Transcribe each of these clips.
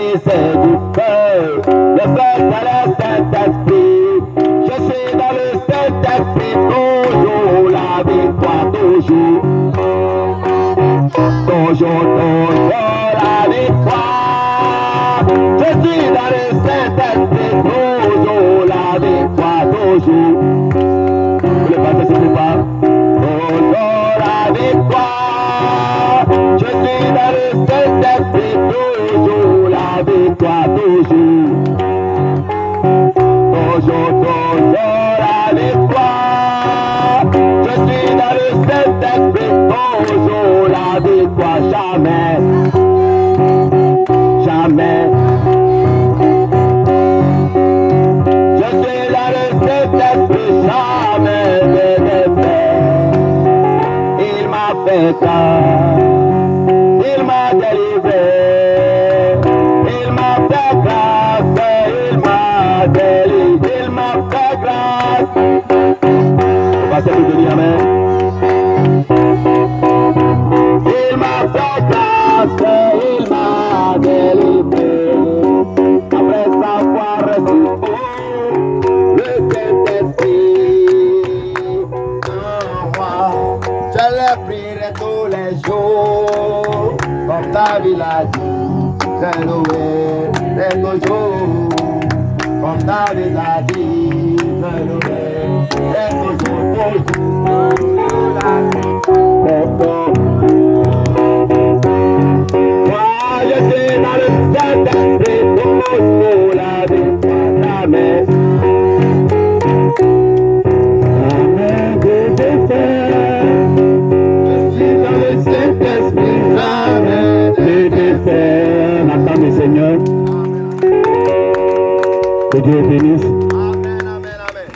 vie, c'est du feu. Le feu, c'est le Saint-Esprit. Je suis dans le Saint-Esprit, toujours la victoire, toujours. Toujours la victoire. Je suis dans le Saint-Esprit, toujours la victoire, toujours. Vous le passez, s'il vous plaît. Toujours la victoire. Je suis dans le Saint-Esprit, toujours la victoire, toujours. Toujours la victoire. Je suis dans le Saint-Esprit, toujours la victoire, jamais. Jamais. Je suis dans le Saint-Esprit, jamais de défaite. Il m'a fait grâce, il m'a délivré, il m'a fait grâce, il m'a délivré, il m'a fait grâce. On va se dire amen. Il m'a fait grâce, il m'a délivré. Après avoir reçu le Saint-Esprit en moi, je le prierai tous les jours. Comme David l'a dit, je louerai toujours. Comme David l'a dit, je louerai toujours. Moi, je suis dans le Saint-Esprit, toujours la victoire, jamais. Jamais de défaite. Je suis dans le Saint-Esprit, jamais de défaite. M'attends le Seigneur. Que Dieu bénisse. Amen, amen, amen.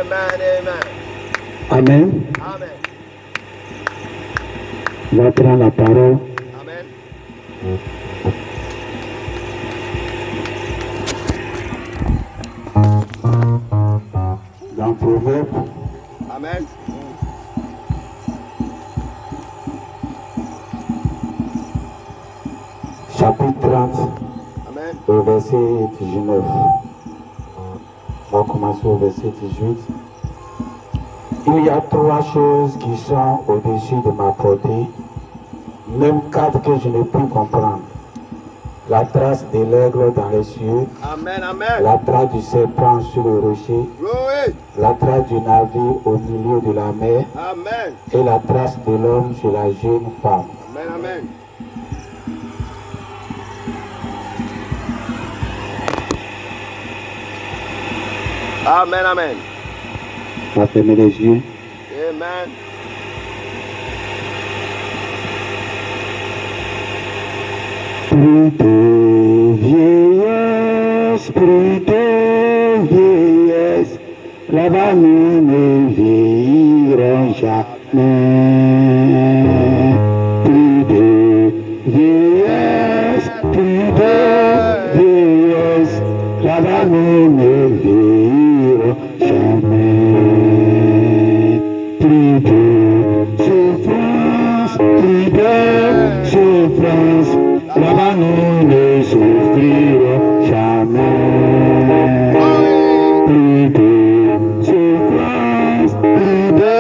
Amen, amen. Amen. Amen. On va prendre la parole. Amen. Dans Proverbe, Amen. chapitre 30, Amen. au verset 19. On va commencer au verset 18. Il y a 3 choses qui sont au-dessus de ma portée, même 4 que je ne peux comprendre. La trace de l'aigle dans les cieux, Amen, amen. la trace du serpent sur le rocher, Glory. la trace du navire au milieu de la mer Amen. et la trace de l'homme sur la jeune femme. Amen, amen. Amen, amen. On va fermer les yeux. Amen. Plus de vieillesse, plus de vieillesse, là-bas nous ne vieillirons jamais. Plus de vieillesse, plus de vieillesse, là-bas nous ne vieillirons jamais. Plus de souffrance, plus de souffrance, là-bas nous ne souffrirons jamais. Plus de souffrance, plus de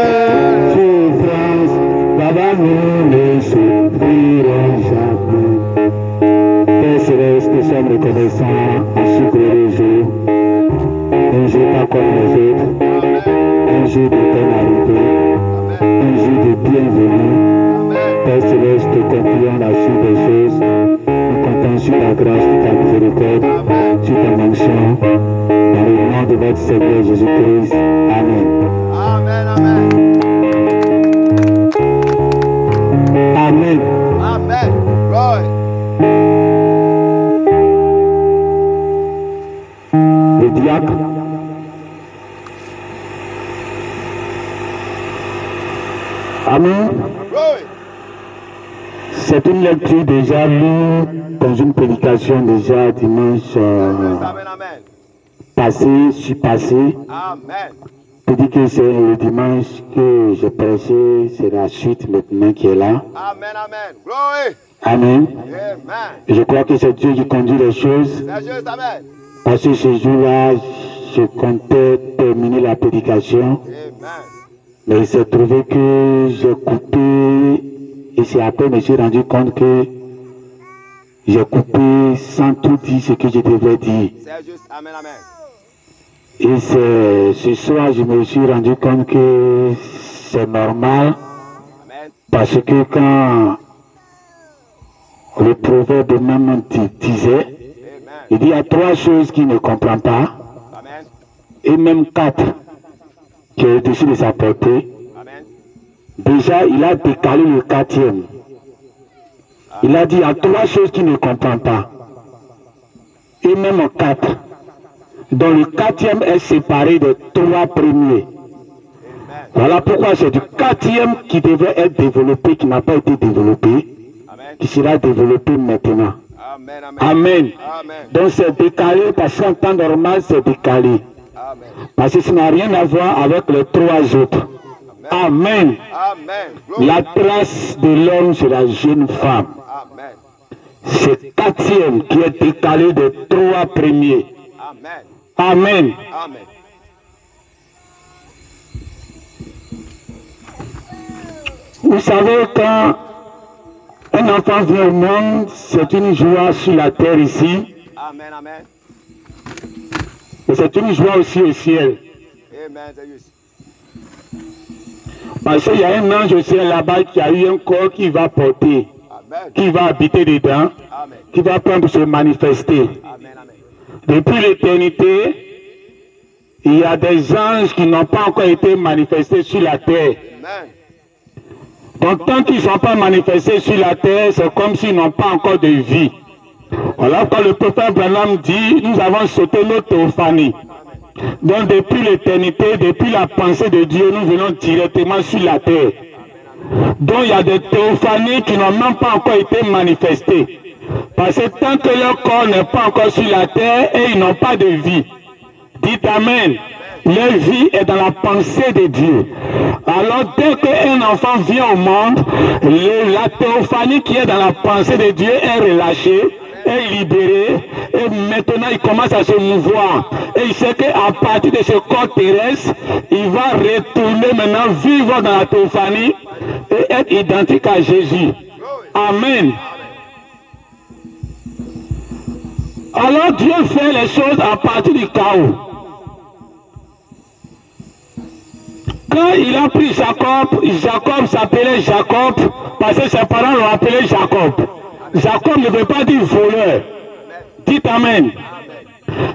souffrance, là-bas nous ne souffrirons jamais. Père Céleste, nous sommes reconnaissants à ce gros jour. Un jour pas comme les autres, un jour de ton arrivée, un jour de bienvenue. Père Céleste, te confions la suite des choses. Nous comptons sur la grâce de ta miséricorde, sur ton onction. Dans le nom de votre Seigneur Jésus-Christ. Amen. Amen, amen. Amen. Amen. Glory. Le diacre. Amen. Glory. C'est une lecture déjà lue dans une prédication déjà dimanche Amen, amen. passé, passé. Amen. Je dis que c'est le dimanche que j'ai prêché, c'est la suite maintenant qui est là. Amen, amen. Glory. Amen. Amen. Et je crois que c'est Dieu qui conduit les choses. C'est juste, amen. Parce que ce jour-là, je comptais terminer la prédication. Amen. Mais il s'est trouvé que j'ai coupé. Et c'est après que je me suis rendu compte que j'ai coupé sans tout dire ce que je devais dire. C'est juste, amen, amen. Et c'est ce soir, je me suis rendu compte que c'est normal. Amen. Parce que quand le proverbe même disait, Amen. il dit il y a 3 choses qu'il ne comprend pas, Amen. et même 4 qui est au-dessus de sa portée. Amen. Déjà, il a décalé le 4e. Il a dit il y a 3 choses qu'il ne comprend pas, et même 4. dont le 4e est séparé des 3 premiers. Amen. Voilà pourquoi c'est du 4e qui devait être développé, qui n'a pas été développé, Amen. qui sera développé maintenant. Amen. Amen. Amen. Amen. Donc c'est décalé parce qu'en temps normal c'est décalé. Amen. Parce que ça n'a rien à voir avec les 3 autres. Amen. Amen. Glory. La trace de l'homme c'est la jeune femme. Amen. C'est 4e qui est décalé des 3 premiers. Amen. Amen. Amen. Vous savez, quand un enfant vient au monde, c'est une joie sur la terre ici, Amen. Amen. et c'est une joie aussi au ciel. Amen. C'est juste. Parce qu'il y a un ange au ciel là-bas qui a eu un corps qui va porter, Amen. qui va habiter dedans, Amen. qui va prendre se manifester. Amen. Amen. Depuis l'éternité, il y a des anges qui n'ont pas encore été manifestés sur la terre. Amen. Donc tant qu'ils ne sont pas manifestés sur la terre, c'est comme s'ils n'ont pas encore de vie. Voilà quand le prophète Branham dit, nous avons sauté notre théophanie. Donc depuis l'éternité, depuis la pensée de Dieu, nous venons directement sur la terre. Donc il y a des théophanies qui n'ont même pas encore été manifestées. Parce que tant que leur corps n'est pas encore sur la terre et ils n'ont pas de vie. Dites Amen. Leur vie est dans la pensée de Dieu. Alors dès qu'un enfant vient au monde, la théophanie qui est dans la pensée de Dieu est relâchée, est libérée, et maintenant il commence à se mouvoir. Et il sait qu'à partir de ce corps terrestre, il va retourner maintenant vivre dans la théophanie et être identique à Jésus. Amen. Alors Dieu fait les choses à partir du chaos. Quand il a pris Jacob, Jacob s'appelait Jacob parce que ses parents l'ont appelé Jacob. Jacob ne veut pas dire voleur. Dites Amen.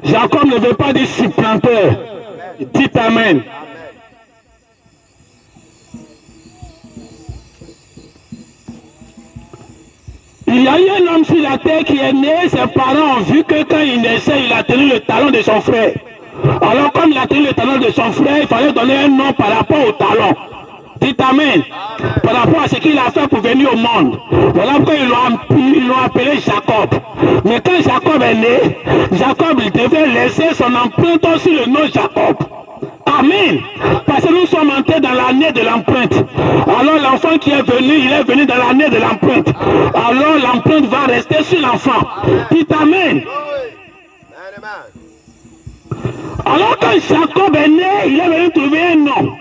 Jacob ne veut pas dire supplanteur. Dites Amen. Il y a eu un homme sur la terre qui est né, ses parents ont vu que quand il naissait, il a tenu le talon de son frère. Alors comme il a tenu le talon de son frère, il fallait donner un nom par rapport au talon. Dites Amen. Par rapport à ce qu'il a fait pour venir au monde. Voilà pourquoi ils l'ont appelé Jacob. Mais quand Jacob est né, Jacob il devait laisser son empreinte sur le nom Jacob. Amen. Parce que nous sommes entrés dans l'année de l'empreinte. Alors l'enfant qui est venu, il est venu dans l'année de l'empreinte. Alors l'empreinte va rester sur l'enfant. Dites Amen. Alors quand Jacob est né, il est venu trouver un nom.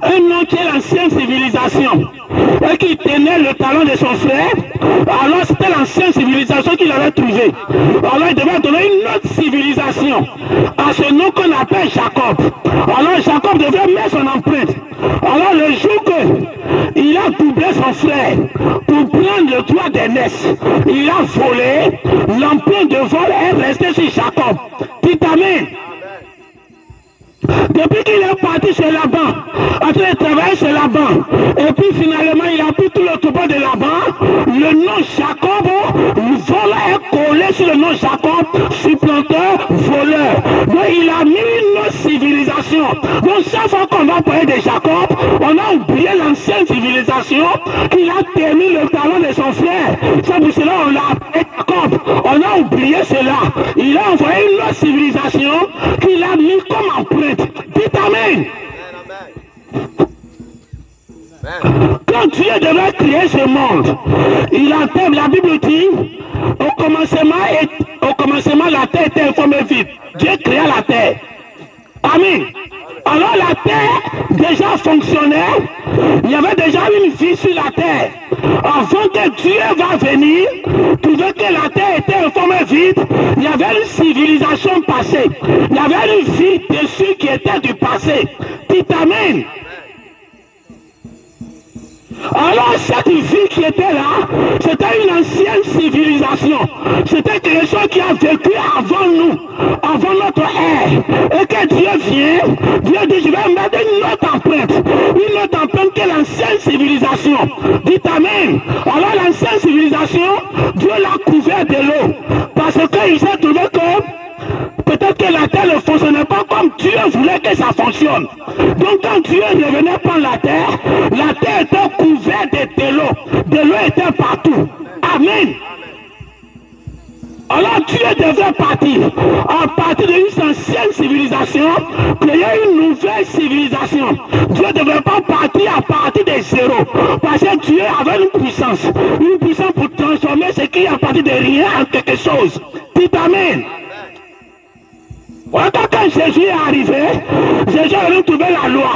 Un nom qui est l'ancienne civilisation. Et qui tenait le talon de son frère. Alors c'était l'ancienne civilisation qu'il avait trouvé. Alors il devait donner une autre civilisation à ce nom qu'on appelle Jacob. Alors Jacob devait mettre son empreinte. Alors le jour qu'il a doublé son frère pour prendre le droit d'aînesse, il a volé, l'empreinte de vol est restée sur Jacob. Dites Amen. Depuis qu'il est parti chez Laban, après il travaille chez Laban, et puis finalement il a pris tout le troupeau de Laban, le nom Jacob, le vol est collé sur le nom Jacob, supplanteur, voleur. Donc il a mis une autre civilisation. Donc chaque fois qu'on va parler de Jacob, on a oublié l'ancienne civilisation qu'il a tenu le talon de son frère. C'est pour cela qu'on l'a appelé Jacob. On a oublié cela. Il a envoyé une autre civilisation qu'il a mis comme empreinte. Dites Amen. Quand Dieu devait créer ce monde, il entame, la Bible dit, au commencement la terre était informée vide. Dieu créa la terre. Amen. Alors la terre déjà fonctionnait, il y avait déjà une vie sur la terre. Avant que Dieu va venir, trouver que la terre était informée vide, il y avait une civilisation passée. Il y avait une vie dessus qui était du passé. Dites Amen. Alors cette vie qui était là, c'était une ancienne civilisation. C'était quelque chose qui a vécu avant nous, avant notre ère. Et que Dieu vient, Dieu dit, je vais mettre une autre empreinte que l'ancienne civilisation. Dites Amen. Alors l'ancienne civilisation, Dieu l'a couvert de l'eau. Parce qu'il s'est trouvé que peut-être que la terre ne fonctionnait pas comme Dieu voulait que ça fonctionne. Donc quand Dieu ne venait prendre la terre était couverte de l'eau. De l'eau était partout. Amen. Alors Dieu devait partir. À partir d'une ancienne civilisation, créer une nouvelle civilisation. Dieu ne devait pas partir à partir de zéro. Parce que Dieu avait une puissance pour transformer ce qui est à partir de rien en quelque chose. Dites Amen. Quand Jésus est arrivé, Jésus a retrouvé la loi.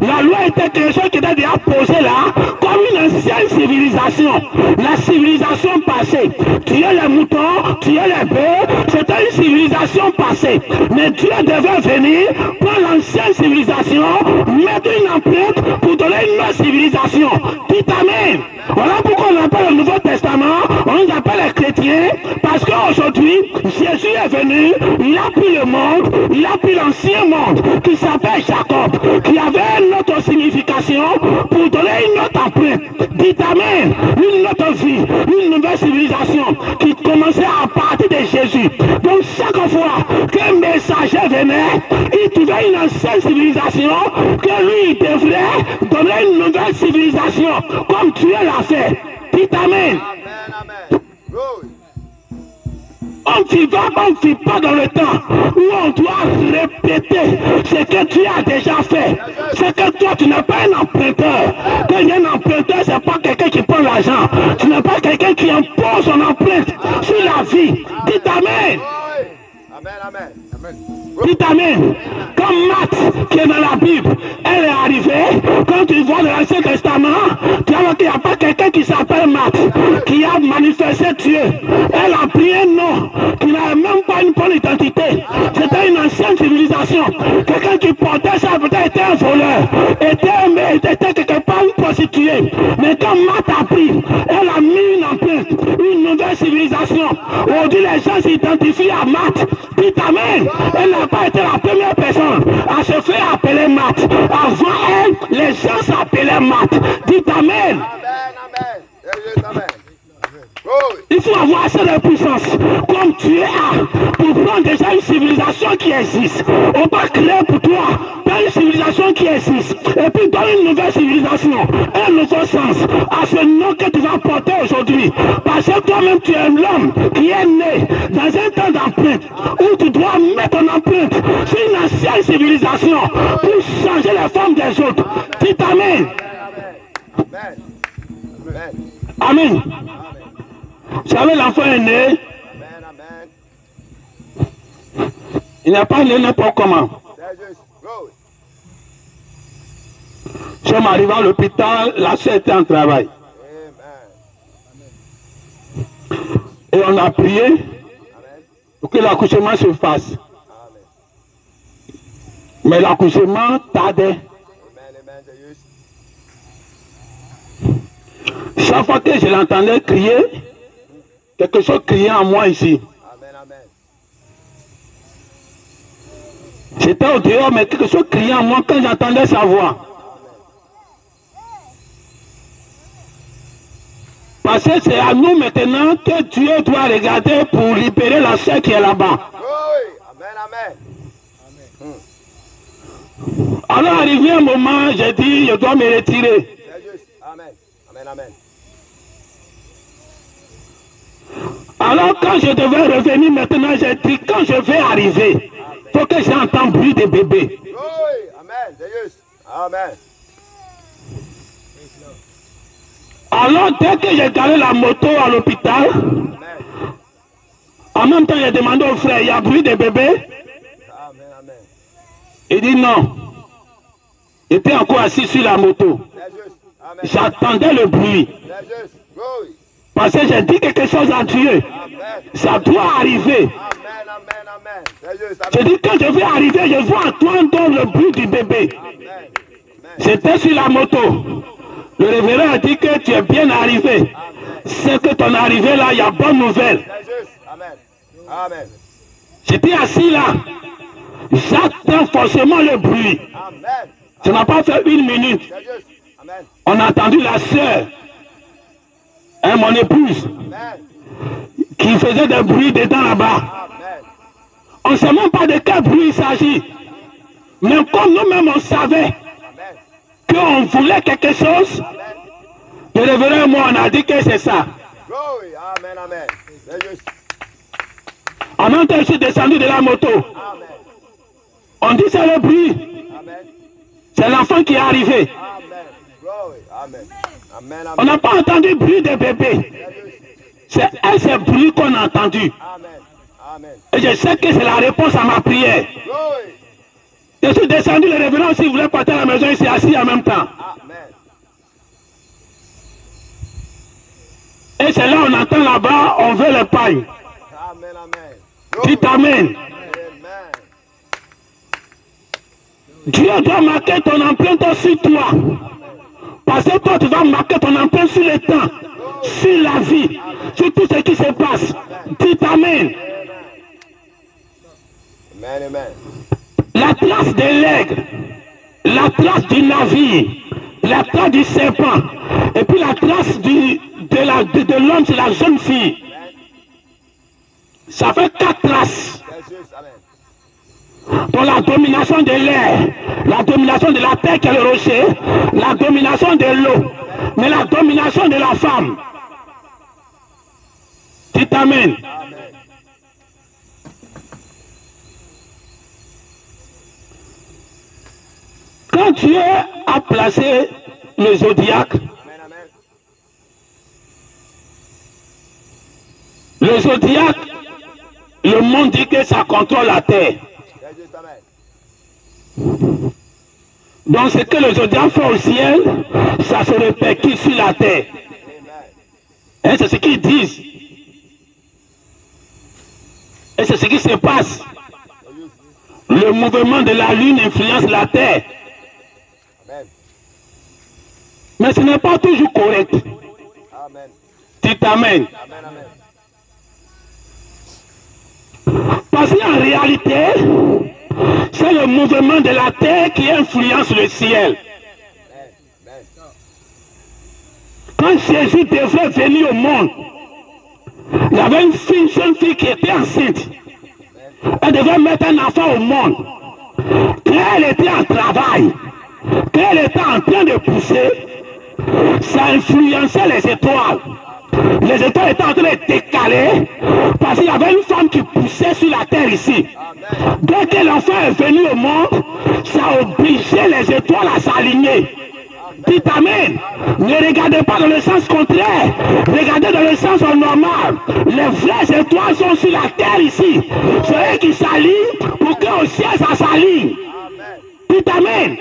La loi était quelque chose qui était déjà posé là, comme une ancienne civilisation. La civilisation passée. Tuer les moutons, tuer les bœufs, c'était une civilisation passée. Mais Dieu devait venir prendre l'ancienne civilisation, mettre une empreinte pour donner une nouvelle civilisation. Dites Amen. Voilà pourquoi on appelle le Nouveau Testament, on les appelle les chrétiens, parce qu'aujourd'hui, Jésus est venu, il a pris le monde, il a pris l'ancien monde, qui s'appelle Jacob, qui avait une autre signification, pour donner une autre empreinte. Dites Amen, une autre vie, une nouvelle civilisation, qui commençait à partir de Jésus. Donc chaque fois qu'un messager venait, il trouvait une ancienne civilisation, que lui, il devrait donner une nouvelle civilisation, comme Dieu l'a fait. Dites Amen. Amen. On ne vit pas dans le temps où on doit répéter ce que tu as déjà fait. C'est que toi, tu n'es pas un emprunteur. Quand il y a un emprunteur, ce n'est pas quelqu'un qui prend l'argent. Tu n'es pas quelqu'un qui impose son empreinte sur la vie. Dites Amen. Amen. Dites Amen. Comme Marthe, qui est dans la Bible, elle est arrivée. Quand tu vois dans l'Ancien Testament, tu vois qu'il n'y a pas quelqu'un qui s'appelle Marthe, qui a manifesté Dieu. Elle a pris un nom qui n'a même pas une bonne identité. C'était une ancienne civilisation. Quelqu'un qui portait ça peut-être était un voleur, était quelque part une prostituée. Mais quand Marthe a pris, elle a mis une empreinte, une nouvelle civilisation. Aujourd'hui, les gens s'identifient à Marthe. Dites Amen. Elle n'a pas été la première personne à se faire appeler Marthe. Avant elle, les gens s'appelaient Marthe. Dites Amen. Amen. Il faut avoir assez de puissance comme tu as pour prendre déjà une civilisation qui existe. On va créer pour toi une civilisation qui existe et puis donner une nouvelle civilisation, un nouveau sens à ce nom que tu vas porter aujourd'hui. Parce que toi-même tu es l'homme qui est né dans un temps d'empreinte où tu dois mettre ton empreinte sur une ancienne civilisation pour changer la forme des autres. Dites Amen. Amen. Vous savez, l'enfant est né. Il n'est pas né n'importe comment. Je suis arrivé à l'hôpital, la soeur était en travail. Et on a prié pour que l'accouchement se fasse. Mais l'accouchement tardait. Chaque fois que je l'entendais crier, quelque chose criait en moi ici. J'étais au dehors, mais quelque chose criait en moi quand j'entendais sa voix. Parce que c'est à nous maintenant que Dieu doit regarder pour libérer la sœur qui est là-bas. Alors arrivé un moment, j'ai dit, je dois me retirer. Amen, amen. Alors quand je devais revenir maintenant, j'ai dit, quand je vais arriver, il faut que j'entende bruit de bébé. Oui, amen, c'est juste. Amen. Alors dès que j'ai garé la moto à l'hôpital, Amen. en même temps j'ai demandé au frère, il y a bruit de bébé? Amen, amen. Il dit non. J'étais encore assis sur la moto. C'est juste. Amen. J'attendais le bruit. C'est juste. Oui. Parce que j'ai dit quelque chose à Dieu. Amen. Ça doit arriver. Amen, amen, amen. C'est juste. Je Amen. dis quand je vais arriver, je vais entendre le bruit du bébé. Amen. Amen. J'étais sur la moto. Le révérend a dit que tu es bien arrivé. Amen. C'est que ton arrivée là, il y a bonne nouvelle. C'est juste. Amen. Amen. J'étais assis là. J'attends forcément le bruit. Amen. Ça n'a pas fait une minute. C'est juste. Amen. On a entendu la sœur, mon épouse, Amen. qui faisait des bruits dedans là-bas. Amen. On ne sait même pas de quel bruit il s'agit. Mais comme nous-mêmes on savait Amen. qu'on voulait quelque chose, Amen. le révérend et moi on a dit que c'est ça. Oui. Amen, amen. C'est juste. En même temps, je suis descendu de la moto. Amen. On dit c'est le bruit. Amen. C'est l'enfant qui est arrivé. Amen. Glory. Amen. Amen. On Amen. n'a pas entendu bruit de bébé. C'est juste. C'est un bruit qu'on a entendu. Amen. Amen. Et je sais que c'est la réponse à ma prière. Glory. Je suis descendu, le révérend aussi voulait partir à la maison, il s'est assis en même temps. Amen. Et c'est là on entend là-bas, on veut le pain. Amen. Amen. Dites Amen. Amen. Dieu doit marquer ton empreinte sur toi. Parce que toi, tu vas marquer ton empreinte sur le temps, sur la vie, sur tout ce qui se passe. Dites Amen. Amen. Amen. La trace de l'aigle, la trace du navire, la trace du serpent, et puis la trace de l'homme, c'est la jeune fille. Ça fait 4 traces. C'est juste. Amen. Pour la domination de l'air, la domination de la terre qui est le rocher, la domination de l'eau, mais la domination de la femme. Dites Amen. Amen. Quand Dieu a placé le zodiaque, Amen. Amen. le zodiaque, le monde dit que ça contrôle la terre. C'est juste. Amen. Donc ce que le zodiaque fait au ciel, ça se répercute sur la terre. Amen. Et c'est ce qu'ils disent. Et c'est ce qui se passe. C'est juste. Le mouvement de la lune influence la terre. Amen. Mais ce n'est pas toujours correct. Amen. Dites Amen. Amen. Amen. Parce qu'en réalité, c'est le mouvement de la terre qui influence le ciel. Amen. Quand Jésus devait venir au monde, il y avait une jeune fille qui était enceinte. Elle devait mettre un enfant au monde. Quand elle était en travail, quand elle était en train de pousser, ça influençait les étoiles. Les étoiles étaient en train de décaler parce qu'il y avait une femme qui poussait sur la terre ici. Amen. Dès que l'enfant est venu au monde, ça obligeait les étoiles à s'aligner. Dites Amen. Ne regardez pas dans le sens contraire. Regardez dans le sens normal. Les vraies étoiles sont sur la terre ici. C'est eux qui s'alignent pour qu'au ciel ça s'aligne. Amen. Dites Amen.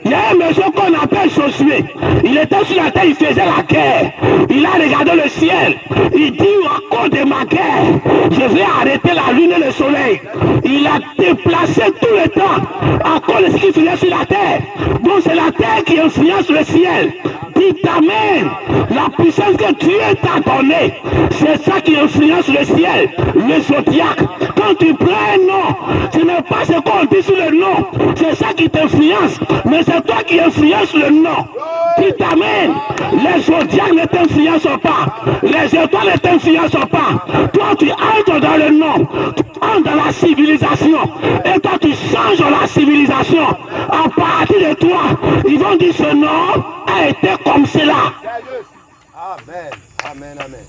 Il y a un monsieur qu'on appelle Josué. Il était sur la terre, il faisait la guerre. Il a regardé le ciel. Il dit, à cause de ma guerre, je vais arrêter la lune et le soleil. Il a déplacé tout le temps à cause de ce qu'il faisait sur la terre. Donc c'est la terre qui influence le ciel. Dites Amen. La puissance que Dieu t'a donnée, c'est ça qui influence le ciel. Le zodiaque. Quand tu prends un nom, ce n'est pas ce qu'on dit sur le nom. C'est ça qui t'influence. Mais c'est toi qui influences le nom. Dites Amen. Les zodiaques ne t'influencent pas. Les étoiles ne t'influencent pas. Toi, tu entres dans le nom. Tu entres dans la civilisation. Et toi, tu changes la civilisation. À partir de toi, ils vont dire ce nom a été comme cela. C'est juste. Amen. Amen. Amen.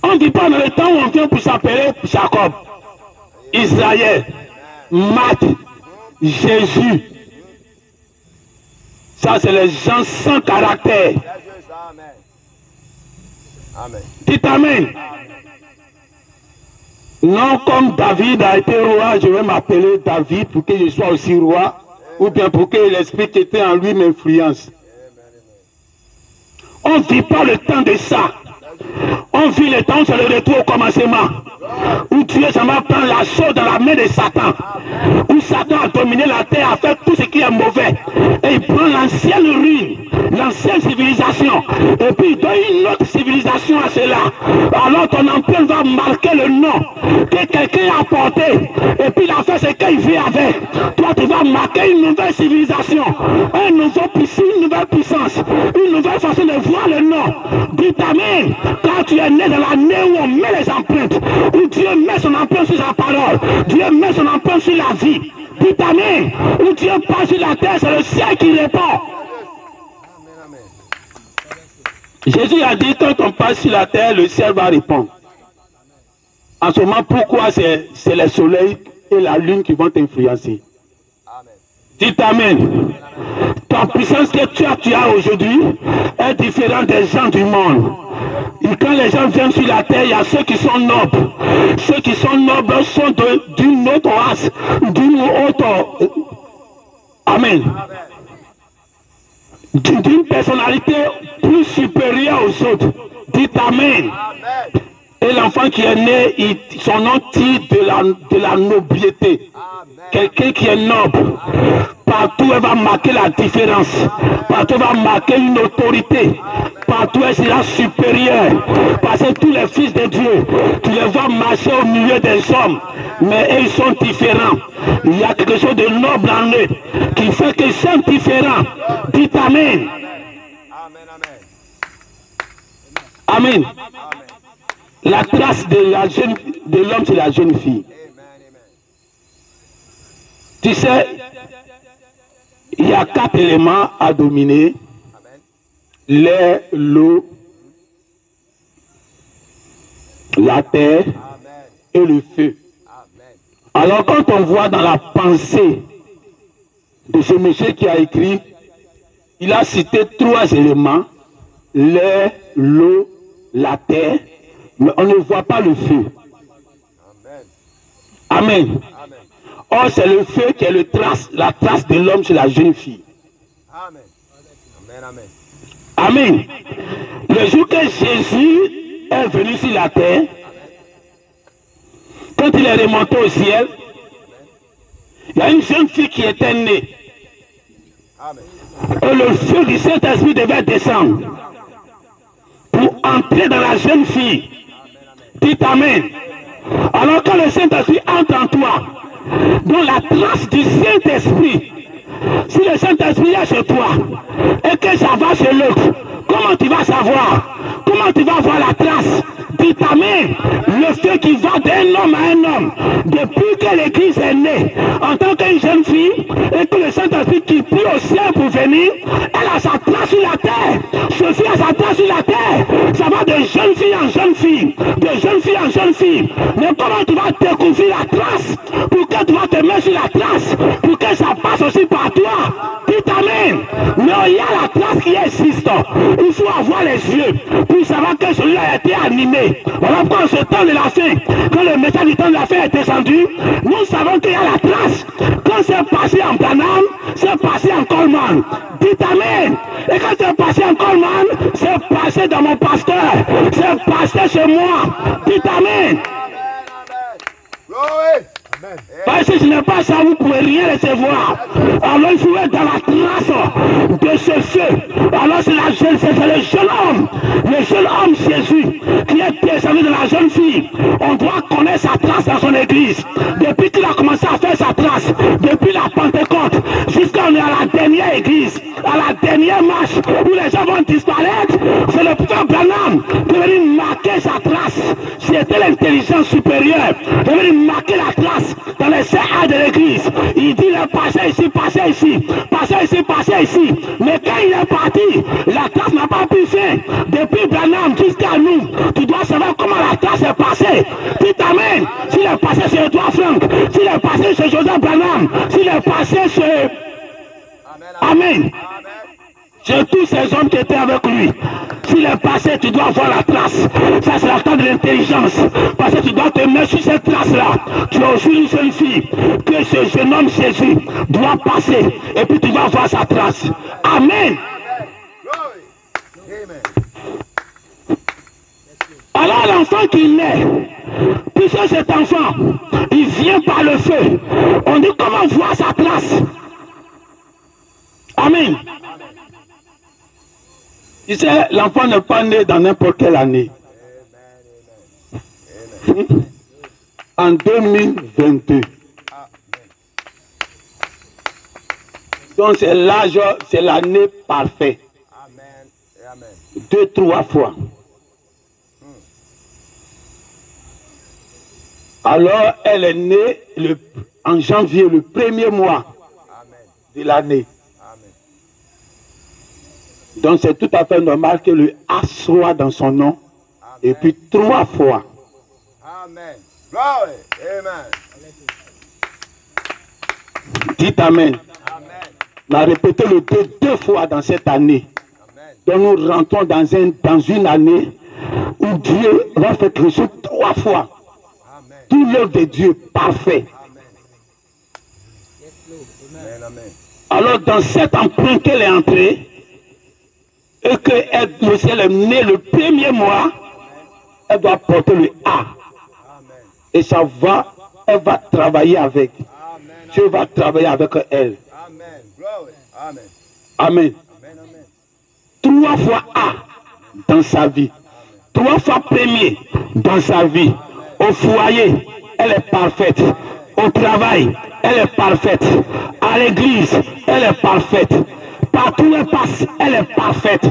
On ne vit pas dans le temps où on vient pour s'appeler Jacob, Israël, Marc, Jésus. Ça, c'est les gens sans caractère. Amen. Amen. Dites Amen. Non, comme David a été roi, je vais m'appeler David pour que je sois aussi roi, ou bien pour que l'esprit qui était en lui m'influence. On ne vit pas le temps de ça. On vit le temps, c'est le retour au commencement. Où Dieu s'en va prendre la chose dans la main de Satan. Où Satan a dominé la terre, a fait tout ce qui est mauvais. Et il prend l'ancienne ruine, l'ancienne civilisation. Et puis il donne une autre civilisation à cela. Alors ton empreinte va marquer le nom que quelqu'un a porté. Et puis il a fait ce qu'il vit avec. Toi tu vas marquer une nouvelle civilisation. Un nouveau puissance, une nouvelle puissance. Une nouvelle façon de voir le nom. Dites Amen. Quand tu es né dans l'année où on met les empreintes. Où Dieu met son empreinte sur sa parole. Dieu met son empreinte sur la vie. Dites Amen. Où Dieu passe sur la terre, c'est le ciel qui répond. Amen. Amen. Jésus a dit, quand on passe sur la terre, le ciel va répondre. En ce moment, pourquoi c'est le soleil et la lune qui vont t'influencer? Amen. Dites Amen. Ta puissance que tu as aujourd'hui est différente des gens du monde. Et quand les gens viennent sur la terre, il y a ceux qui sont nobles. Ceux qui sont nobles sont d'une autre race, d'une autre... Amen. D'une personnalité plus supérieure aux autres. Dites Amen. Amen. Et l'enfant qui est né, son nom tire de la nobilité. Quelqu'un qui est noble. Partout, elle va marquer la différence. Partout, elle va marquer une autorité. Partout, elle sera supérieure. Parce que tous les fils de Dieu, tu les vois marcher au milieu des hommes. Mais ils sont différents. Il y a quelque chose de noble en eux qui fait qu'ils sont différents. Dites Amen. Amen. Amen. Amen. Amen. La trace de l'homme, c'est la jeune fille. Tu sais, il y a 4 éléments à dominer. L'air, l'eau, la terre et le feu. Alors quand on voit dans la pensée de ce monsieur qui a écrit, il a cité 3 éléments. L'air, l'eau, la terre. Mais on ne voit pas le feu. Amen. Or, c'est le feu qui est la trace de l'homme chez la jeune fille. Amen. Amen. Amen. Le jour que Jésus est venu sur la terre, quand il est remonté au ciel, il y a une jeune fille qui était née. Amen. Et le feu du Saint-Esprit devait descendre pour entrer dans la jeune fille. Dites Amen. Alors quand le Saint-Esprit entre en toi, dans la trace du Saint-Esprit, si le Saint-Esprit est chez toi et que ça va chez l'autre, comment tu vas savoir? Comment tu vas voir la trace? Dites Amen. Le feu qui va d'un homme à un homme, depuis que l'église est née, en tant qu'une jeune fille, et que le Saint-Esprit qui prie au ciel pour venir, elle a sa trace sur la terre. Sophie a sa trace sur la terre. Ça va de jeune fille en jeune fille, de jeune fille en jeune fille. Mais comment tu vas découvrir la trace? Pour que tu vas te mettre sur la trace, pour que ça passe aussi par toi. Dites Amen. Mais il y a la trace qui existe. Il faut avoir les yeux pour savoir que celui-là a été animé. Voilà pourquoi ce temps de la fin, quand le message du temps de la fin est descendu, nous savons qu'il y a la trace. Quand c'est passé en Branham, c'est passé en Coleman. Dites Amen. Et quand c'est passé en Coleman, c'est passé dans mon pasteur. C'est passé chez moi. Dites Amen. Parce que ce n'est pas ça, vous ne pouvez rien recevoir. Alors il faut être dans la trace de ce feu. Alors c'est le jeune homme. Le jeune homme Jésus qui est descendu de la jeune fille. On doit connaître sa trace dans son église. Depuis qu'il a commencé à faire sa trace, depuis la Pentecôte, jusqu'à on est à la dernière église, à la dernière marche où les gens vont disparaître, c'est le frère Branham qui est venu marquer sa trace. C'était l'intelligence supérieure. Il est venu marquer la trace dans dans les CA de l'église. Il dit le passé ici, passé ici, passé ici, passé ici. Mais quand il est parti, la trace n'a pas pu faire. Depuis Branham jusqu'à nous, tu dois savoir comment la trace est passée. Tu t'amènes. S'il est passé chez toi, Franck, s'il est passé chez Joseph Branham, s'il est passé chez... Amen. Chez tous ces hommes qui étaient avec lui. S'il est passé, tu dois voir la trace. Ça, c'est la trace de l'intelligence. Parce que tu dois te mettre sur cette trace-là. Tu as aussi une seule fille que ce jeune homme Jésus doit passer. Et puis tu vas voir sa trace. Amen. Alors l'enfant qui naît, puisque cet enfant, il vient par le feu. On dit comment voir sa trace. Amen. Tu sais, l'enfant n'est pas né dans n'importe quelle année. En 2022. Donc c'est l'âge, c'est l'année parfaite. 2-3 fois. Alors elle est née en janvier, le premier mois de l'année. Donc c'est tout à fait normal que le A soit dans son nom. Amen. Et puis 3 fois. Amen. Glory. Amen. Dites Amen. Amen. On a répété le 2 fois dans cette année. Amen. Donc nous rentrons dans une année où Dieu va faire quelque chose 3 fois. Amen. Tout l'œuvre de Dieu parfait. Amen. Amen. Alors dans cette empreinte qu'elle est entrée, et que le ciel est né le premier mois, elle doit porter le A. Et ça va, elle va travailler avec. Dieu va travailler avec elle. Amen. 3 fois A dans sa vie. 3 fois premier dans sa vie. Au foyer, elle est parfaite. Au travail, elle est parfaite. À l'église, elle est parfaite. Partout où elle passe, elle est parfaite.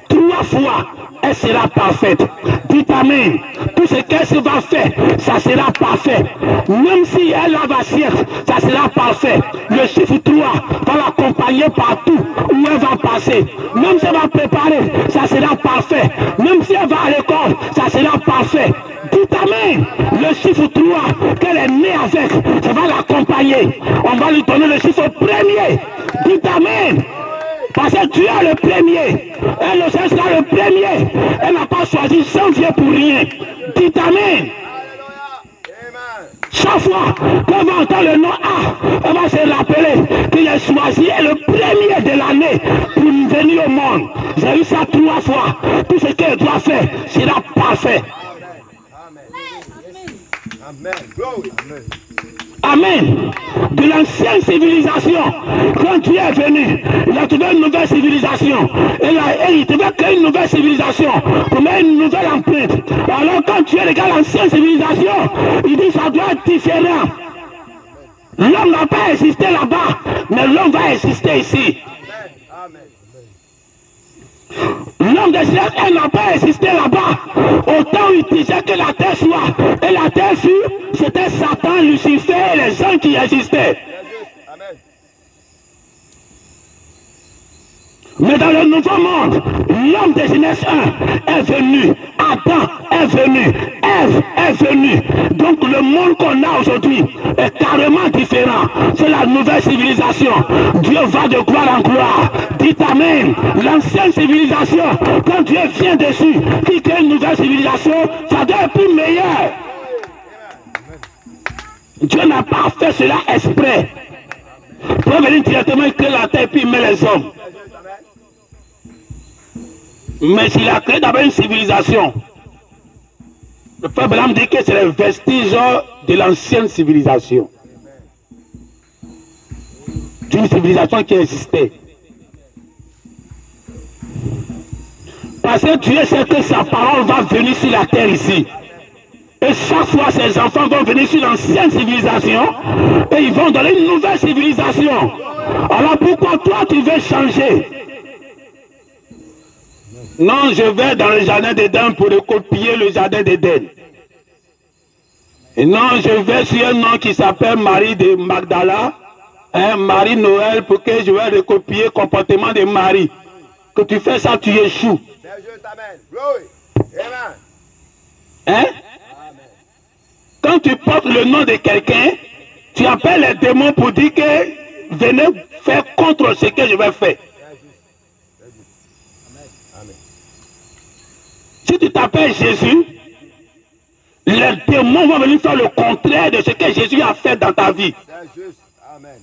3 fois, elle sera parfaite. Dites Amen. Tout ce qu'elle va faire, ça sera parfait. Même si elle a l'assiette, ça sera parfait. Le chiffre 3 va l'accompagner partout où elle va passer. Même si elle va préparer, ça sera parfait. Même si elle va à l'école, ça sera parfait. Dites Amen. Le chiffre 3 qu'elle est née avec, ça va l'accompagner. On va lui donner le chiffre premier. Dites Amen. Parce que tu es le premier. Elle le sait, sera le premier. Elle n'a pas choisi janvier pour rien. Dites Amen. Chaque fois qu'on va entendre le nom A, elle va se rappeler qu'il a choisi le premier de l'année pour venir au monde. J'ai eu ça 3 fois. Tout ce qu'elle doit faire sera parfait. Amen. Amen. Amen. De l'ancienne civilisation, quand tu es venu, il a trouvé une nouvelle civilisation. Et il devait créer une nouvelle civilisation pour mettre une nouvelle empreinte. Alors quand tu regardes l'ancienne civilisation, il dit ça doit être différent. L'homme n'a pas existé là-bas, mais l'homme va exister ici. L'homme de Israël, elle n'a pas existé là-bas. Autant il disait que la terre soit. Et la terre fut, c'était Satan, Lucifer et les gens qui existaient. Amen. Mais dans le nouveau monde, l'homme de Genèse 1 est venu. Adam est venu. Ève est venue. Donc le monde qu'on a aujourd'hui est carrément différent. C'est la nouvelle civilisation. Dieu va de gloire en gloire. Dites Amen. L'ancienne civilisation, quand Dieu vient dessus, qui crée une nouvelle civilisation, ça doit être plus meilleur. Dieu n'a pas fait cela exprès. Pour venir directement créer la terre et puis mettre les hommes. Mais il a créé d'abord une civilisation. Le frère Branham dit que c'est le vestige de l'ancienne civilisation. D'une civilisation qui existait. Parce que Dieu sait que sa parole va venir sur la terre ici. Et chaque fois, ses enfants vont venir sur l'ancienne civilisation et ils vont donner une nouvelle civilisation. Alors pourquoi toi tu veux changer? Non, je vais dans le jardin d'Éden pour recopier le jardin d'Éden. Et non, je vais sur un nom qui s'appelle Marie de Magdala, hein, Marie Noël, pour que je vais recopier le comportement de Marie. Que tu fais ça, tu échoues. C'est juste, amen. Glory. Amen. Hein? Amen. Quand tu portes le nom de quelqu'un, tu appelles les démons pour dire que venez faire contre ce que je vais faire. C'est juste. C'est juste. Amen. Amen. Si tu t'appelles Jésus, les démons vont venir faire le contraire de ce que Jésus a fait dans ta vie. C'est juste. Amen.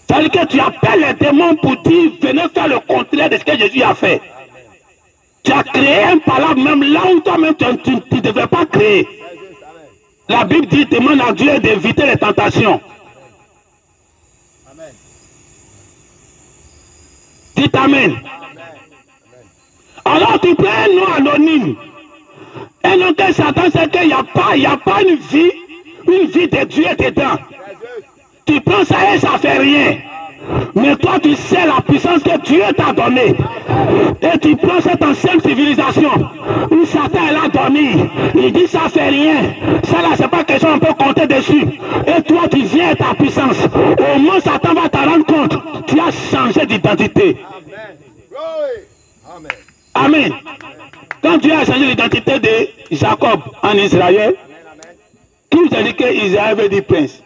C'est-à-dire que tu appelles les démons pour dire venez faire le contraire de ce que Jésus a fait. Amen. Tu as créé un palabre même là où toi-même tu ne devais pas créer. C'est juste. Amen. La Bible dit demande à Dieu d'éviter les tentations. Amen. Dites Amen. Amen. Alors tu prends un nom anonyme. Un nom que Satan sait qu'il n'y a pas une vie de Dieu dedans. C'est juste. Tu prends ça et ça fait rien. Mais toi tu sais la puissance que Dieu t'a donnée. Et tu prends cette ancienne civilisation où Satan l'a dormi. Il dit ça fait rien. Ça là c'est pas quelque chose on peut compter dessus. Et toi tu viens à ta puissance. Au moins Satan va te rendre compte. Tu as changé d'identité. Amen. Glory. Amen. Amen. Quand Dieu a changé l'identité de Jacob en Israël, Amen. Amen. qui vous a dit que Israël veut dire prince?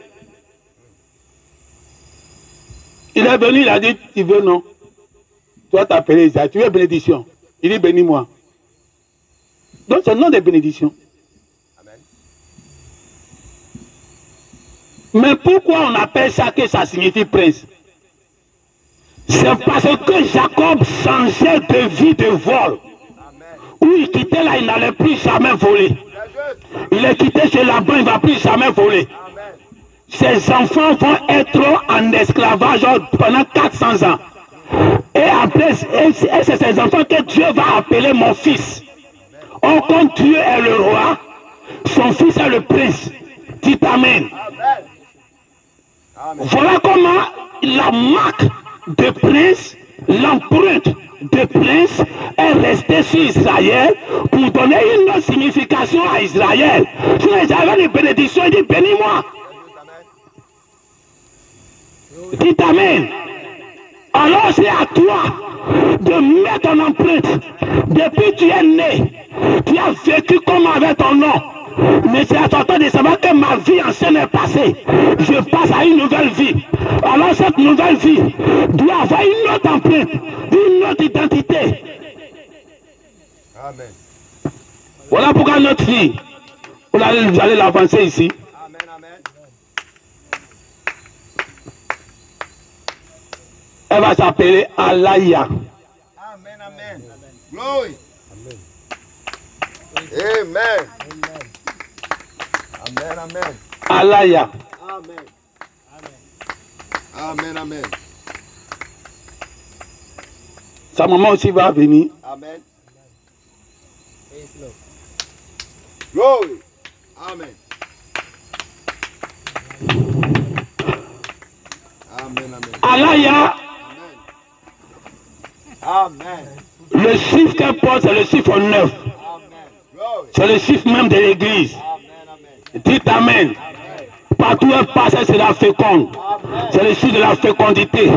Il est venu, il a dit, tu veux non? Toi t'appeler Israël, tu veux bénédiction? Il dit bénis-moi. Donc c'est le nom de bénédiction. Amen. Mais pourquoi on appelle ça que ça signifie prince? C'est parce que Jacob changeait de vie de vol. Amen. Où il quittait là, il n'allait plus jamais voler. C'est juste. Il est quitté chez Laban, il ne va plus jamais voler. Amen. Ses enfants vont être en esclavage pendant 400 ans. Et après, c'est ces enfants que Dieu va appeler mon fils. Or, comme Dieu est le roi, son fils est le prince. Dites Amen. Amen. Amen. Voilà comment la marque de prince, l'empreinte de prince est restée sur Israël pour donner une autre signification à Israël. Si Israël a une bénédiction, il dit bénis-moi. Dites Amen. Alors c'est à toi de mettre ton empreinte. Depuis que tu es né, tu as vécu comme avec ton nom. Mais c'est à toi de savoir que ma vie ancienne est passée. Je passe à une nouvelle vie. Alors cette nouvelle vie doit avoir une autre empreinte, une autre identité. Amen. Voilà pourquoi notre fille, vous allez l'avancer ici. Amen. Amen. Elle va s'appeler Alaya. Amen. Amen. Glory. Amen. Amen. Amen. Alaya. Amen. Amen. Amen. Sa maman aussi va venir. Amen. Glory. Amen. Amen. Amen. Alaya, Amen. le chiffre qu'elle porte, c'est le chiffre 9. Amen. Glory. C'est le chiffre même de l'église. Amen. Amen. Dites Amen. Partout où elle passe, elle sera féconde. C'est le chiffre de la fécondité.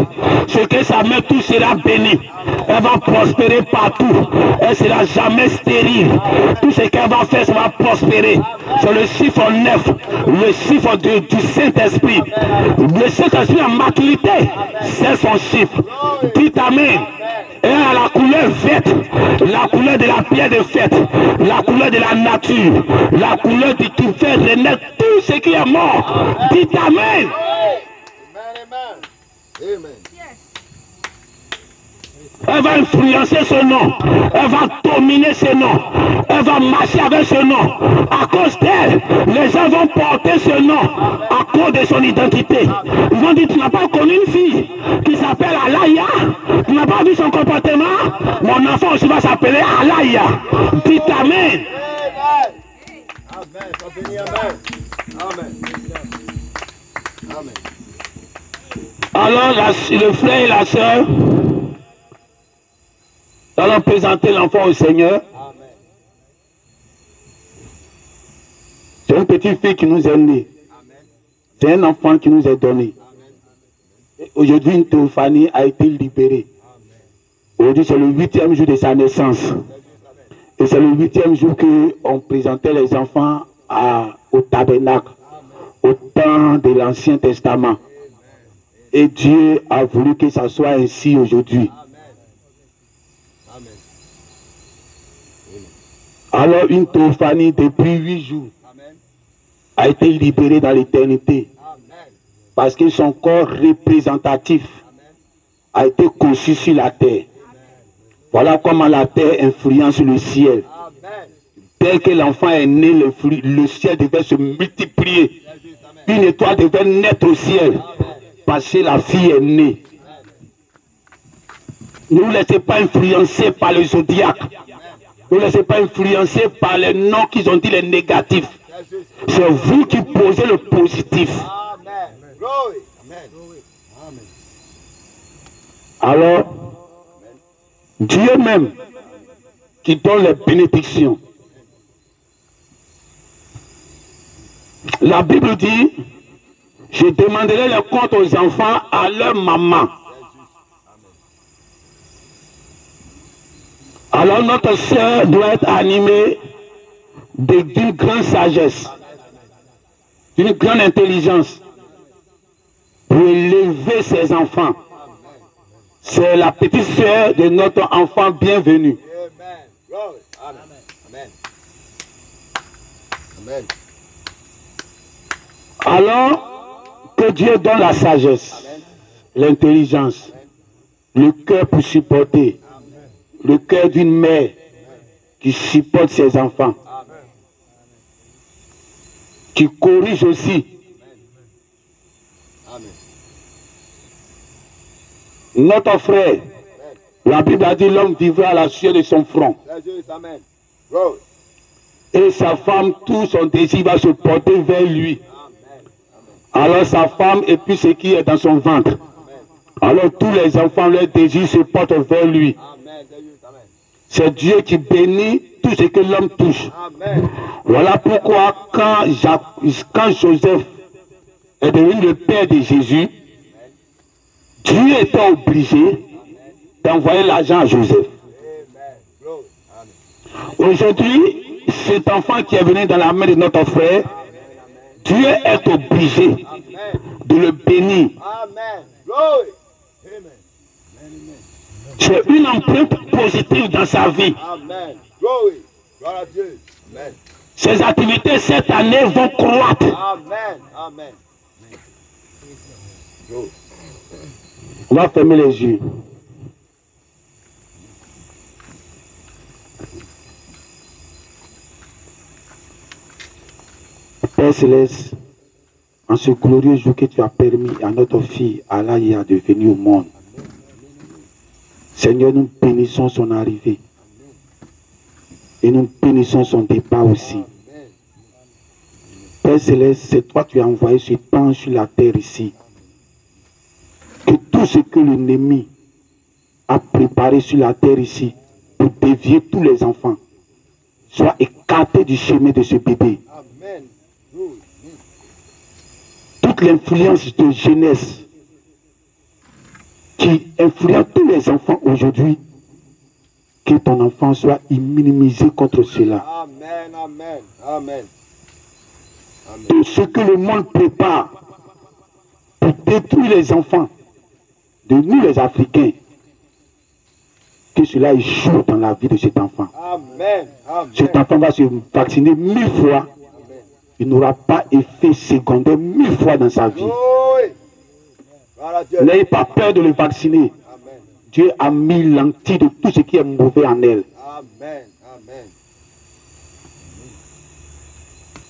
Ce que sa mère touche sera béni. Elle va prospérer partout. Elle ne sera jamais stérile. Tout ce qu'elle va faire, ça va prospérer. C'est le chiffre 9. Le chiffre du Saint-Esprit. Le Saint-Esprit en maturité, c'est son chiffre. Dites Amen. Et à la couleur verte, la couleur de la pierre de fête, la couleur de la nature, la couleur qui fait renaître tout ce qui est mort. Dites Amen. Amen. Amen. Elle va influencer ce nom. Elle va dominer ce nom. Elle va marcher avec ce nom. À cause d'elle, les gens vont porter ce nom à cause de son identité. Ils vont dire, tu n'as pas connu une fille qui s'appelle Alaya. Tu n'as pas vu son comportement. Mon enfant aussi va s'appeler Alaya. Dites Amen. Amen. Sois béni. Amen. Amen. Amen. Alors le frère et la soeur allons présenter l'enfant au Seigneur. Amen. Je une petite fille qui nous est née. C'est un enfant qui nous est donné. Aujourd'hui, une Théophanie a été libérée. Aujourd'hui, c'est le 8e jour de sa naissance. Et c'est le 8e jour qu'on présentait les enfants au tabernacle, au temps de l'Ancien Testament. Et Dieu a voulu que ça soit ainsi aujourd'hui. Alors une Théophanie depuis 8 jours a été libérée dans l'éternité. Parce que son corps représentatif a été conçu sur la terre. Voilà comment la terre influence le ciel. Dès que l'enfant est né, le ciel devait se multiplier. Une étoile devait naître au ciel. Parce que la fille est née. Ne vous laissez pas influencer par le zodiaque. Ne vous laissez pas influencer par les noms qu'ils ont dit, les négatifs. C'est vous qui posez le positif. Alors, Dieu même qui donne les bénédictions. La Bible dit, je demanderai les comptes aux enfants à leur maman. Alors notre sœur doit être animée d'une grande sagesse, d'une grande intelligence pour élever ses enfants. C'est la petite sœur de notre enfant bienvenue. Amen. Alors, que Dieu donne la sagesse, l'intelligence, le cœur pour supporter, le cœur d'une mère qui supporte ses enfants, qui corrige aussi. Notre frère, la Bible a dit l'homme vivra à la sueur de son front. Et sa femme, tout son désir va se porter vers lui. Alors sa femme et puis ce qui est dans son ventre. Alors tous les enfants, leur désir se portent vers lui. C'est Dieu qui bénit tout ce que l'homme touche. Voilà pourquoi quand Joseph est devenu le père de Jésus, Dieu était obligé d'envoyer l'argent à Joseph. Aujourd'hui, cet enfant qui est venu dans la main de notre frère, Dieu est obligé de le bénir. C'est une empreinte positive dans sa vie. Ses activités cette année vont croître. On va fermer les yeux. Père Céleste, en ce glorieux jour que tu as permis à notre fille Alaya de venir au monde, Seigneur, nous bénissons son arrivée et nous bénissons son départ aussi. Père Céleste, c'est toi qui as envoyé ce temps sur la terre ici. Que tout ce que l'ennemi a préparé sur la terre ici pour dévier tous les enfants soit écarté du chemin de ce bébé. Toute l'influence de jeunesse qui influence tous les enfants aujourd'hui, que ton enfant soit minimisé contre cela. Amen, amen, amen. Tout ce que le monde prépare pour détruire les enfants, de nous les Africains, que cela échoue dans la vie de cet enfant. Amen, amen. Cet enfant va se vacciner 1000 fois. Il n'aura pas effet secondaire 1000 fois dans sa vie. N'ayez pas peur de le vacciner. Amen. Dieu a mis l'antidote de tout ce qui est mauvais en elle. Amen, amen.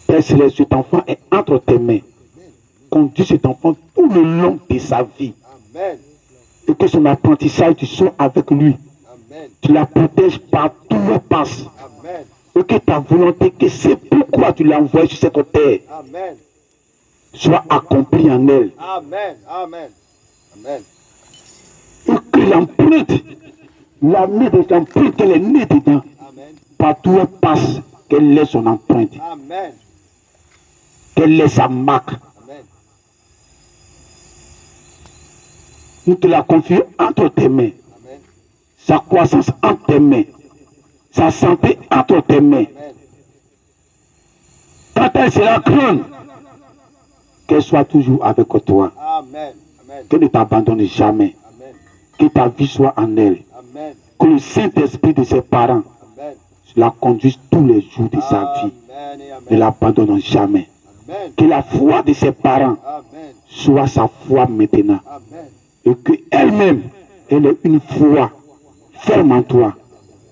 Père Céleste, cet enfant est entre tes mains. Conduis cet enfant tout le long de sa vie. Amen. Et que son apprentissage, tu sois avec lui. Amen. Tu la protèges partout où elle passe. Amen. Et que ta volonté, que c'est pourquoi tu l'as envoyé sur cette terre, Amen. soit accomplie en elle. Amen. Amen. Amen. Et que l'empreinte, l'année de l'empreinte, qu'elle est née dedans, Amen. partout où elle passe, qu'elle laisse son empreinte. Amen. qu'elle laisse sa marque. Amen. Nous te la confions entre tes mains. Amen. Sa croissance entre tes mains. Sa santé entre tes mains. Amen. Quand elle sera grande, qu'elle soit toujours avec toi. Amen. Amen. Qu'elle ne t'abandonne jamais. Amen. Que ta vie soit en elle. Amen. Que le Saint-Esprit de ses parents Amen. la conduise tous les jours de sa vie. Amen et Ne amen. l'abandonne jamais. Amen. Que la foi de ses parents Amen. soit sa foi maintenant. Amen. Et qu'elle-même, elle ait une foi ferme en toi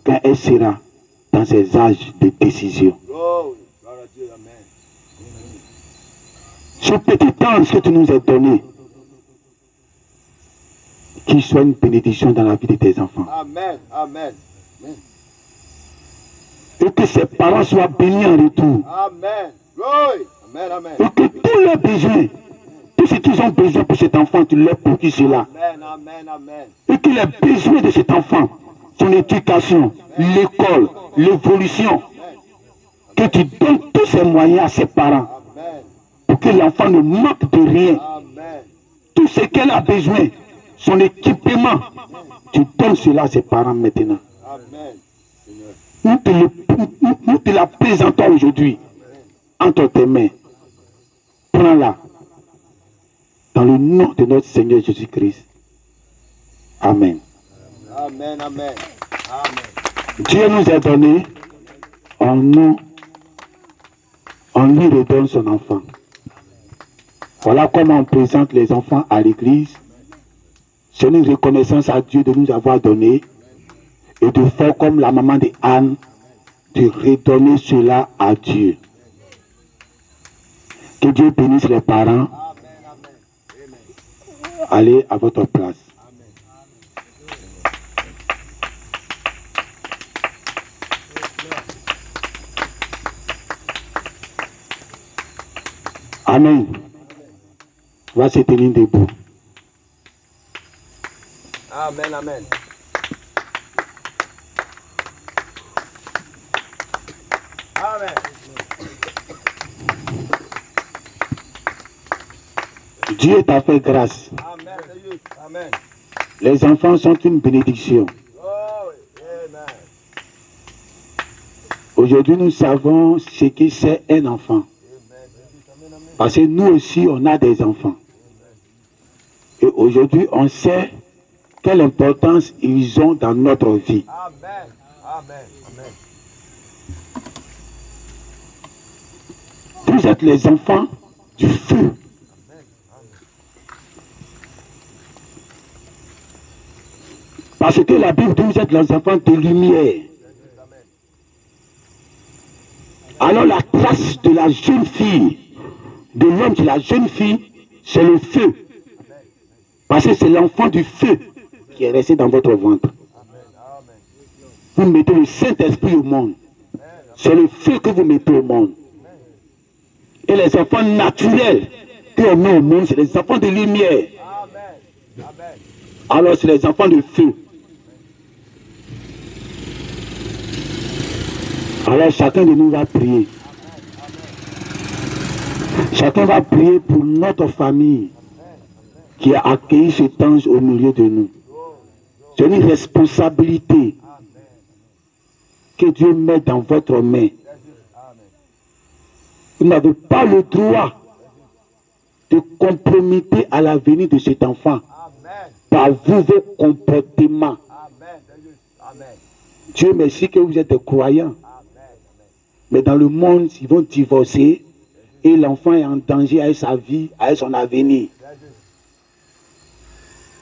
quand elle sera dans ses âges de décision. Glory. Gloire à Dieu. Amen. Ce petit ange que tu nous as donné, qu'il soit une bénédiction dans la vie de tes enfants. Amen. Amen. Amen. Et que ses parents soient bénis en retour. Amen. Glory. Amen. Amen. Et que tous leurs besoins, tout ce qu'ils ont besoin pour cet enfant, tu leur procures cela. Amen. Amen. Amen. Et que les besoins de cet enfant, son éducation, l'école, l'évolution, que tu donnes tous ces moyens à ses parents Amen. pour que l'enfant ne manque de rien. Amen. Tout ce qu'elle a besoin, son équipement, tu donnes cela à ses parents maintenant. Amen. Seigneur. Nous te la présentons aujourd'hui entre tes mains. Prends-la dans le nom de notre Seigneur Jésus-Christ. Amen. Amen. Amen. Amen. Dieu nous a donné, on lui redonne son enfant. Voilà comment on présente les enfants à l'église. C'est une reconnaissance à Dieu de nous avoir donné et de faire comme la maman de Anne, de redonner cela à Dieu. Que Dieu bénisse les parents. Amen. Amen. Allez à votre place. Amen. On va se tenir debout. Amen. Amen. Amen. Dieu t'a fait grâce. Amen. Amen. Les enfants sont une bénédiction. Glory. Amen. Aujourd'hui, nous savons ce que c'est un enfant. Amen. Parce que nous aussi, on a des enfants. Et aujourd'hui, on sait quelle importance ils ont dans notre vie. Amen. Amen. Amen. Vous êtes les enfants du feu. Parce que la Bible dit que vous êtes les enfants de lumière. Alors la trace de la jeune fille, de l'homme de la jeune fille, c'est le feu. Parce que c'est l'enfant du feu qui est resté dans votre ventre. Vous mettez le Saint-Esprit au monde. C'est le feu que vous mettez au monde. Et les enfants naturels qu'on met au monde, c'est les enfants de lumière. Amen. Amen. Alors c'est les enfants de feu. Alors chacun de nous va prier. Chacun va prier pour notre famille qui a accueilli cet ange au milieu de nous. C'est une responsabilité que Dieu met dans votre main. Vous n'avez pas le droit de compromettre à l'avenir de cet enfant par vous, vos comportements. Dieu merci que vous êtes des croyants. Mais dans le monde, ils vont divorcer et l'enfant est en danger avec sa vie, avec son avenir.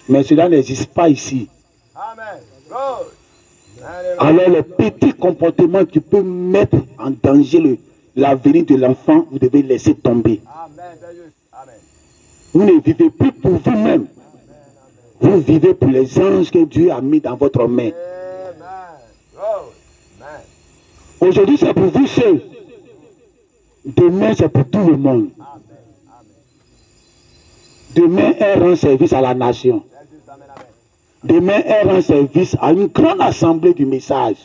Mais cela n'existe pas ici. Alors les petits comportements qui peuvent mettre en danger l'avenir de l'enfant, vous devez laisser tomber. Vous ne vivez plus pour vous-même. Vous vivez pour les anges que Dieu a mis dans votre main. Aujourd'hui, c'est pour vous seuls. Demain, c'est pour tout le monde. Demain, elle rend service à la nation. Demain, elle rend service à une grande assemblée du message.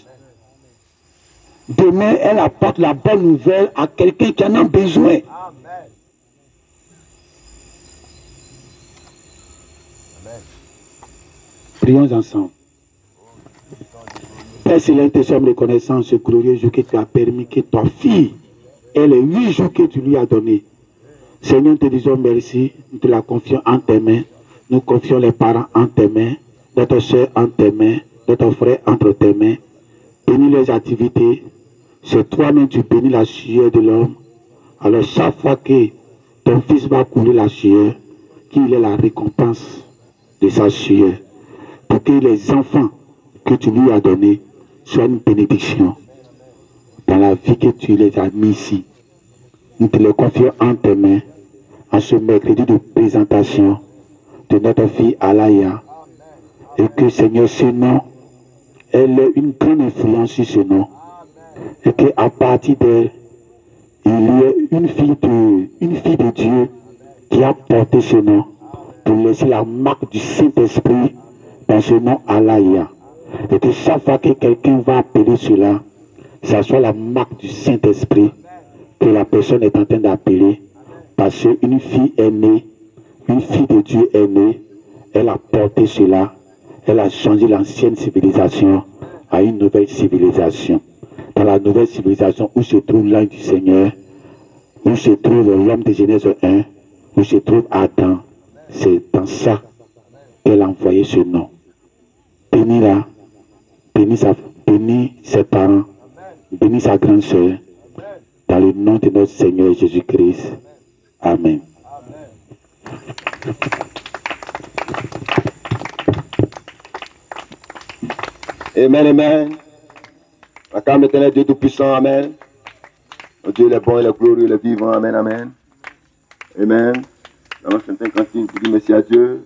Demain, elle apporte la bonne nouvelle à quelqu'un qui en a besoin. Amen. Prions ensemble. Père Céleste, sommes reconnaissants ce glorieux jour que tu as permis que ta fille ait les 8 jours que tu lui as donnés. Seigneur, nous te disons merci, nous te la confions en tes mains. Nous confions les parents en tes mains, notre soeur en tes mains, notre frère entre tes mains. Bénis les activités. C'est toi-même tu bénis la sueur de l'homme. Alors chaque fois que ton fils va couler la sueur, qu'il ait la récompense de sa sueur. Pour que les enfants que tu lui as donnés soient une bénédiction dans la vie que tu les as mis ici. Nous te les confions en tes mains en ce mercredi de présentation de notre fille Alaya. Et que Seigneur, ce nom, elle ait une grande influence sur ce nom. Et qu'à partir d'elle, il y ait une fille de Dieu qui a porté ce nom pour laisser la marque du Saint-Esprit dans ce nom Alaya. Et que chaque fois que quelqu'un va appeler cela, ça soit la marque du Saint-Esprit que la personne est en train d'appeler. Parce qu'une fille est née, une fille de Dieu est née, elle a porté cela, elle a changé l'ancienne civilisation à une nouvelle civilisation. Dans la nouvelle civilisation où se trouve l'ange du Seigneur, où se trouve l'homme de Genèse 1, où se trouve Adam, c'est dans ça qu'elle a envoyé ce nom. Bénis-la, bénis ses parents, bénis sa grande sœur, dans le nom de notre Seigneur Jésus-Christ. Amen. Amen, amen. La calme éternelle, Dieu Tout-Puissant, amen. Dieu il est bon, il est glorieux, il est vivant, amen, amen. Amen. Dans l'ancien cantique, je dis merci à Dieu.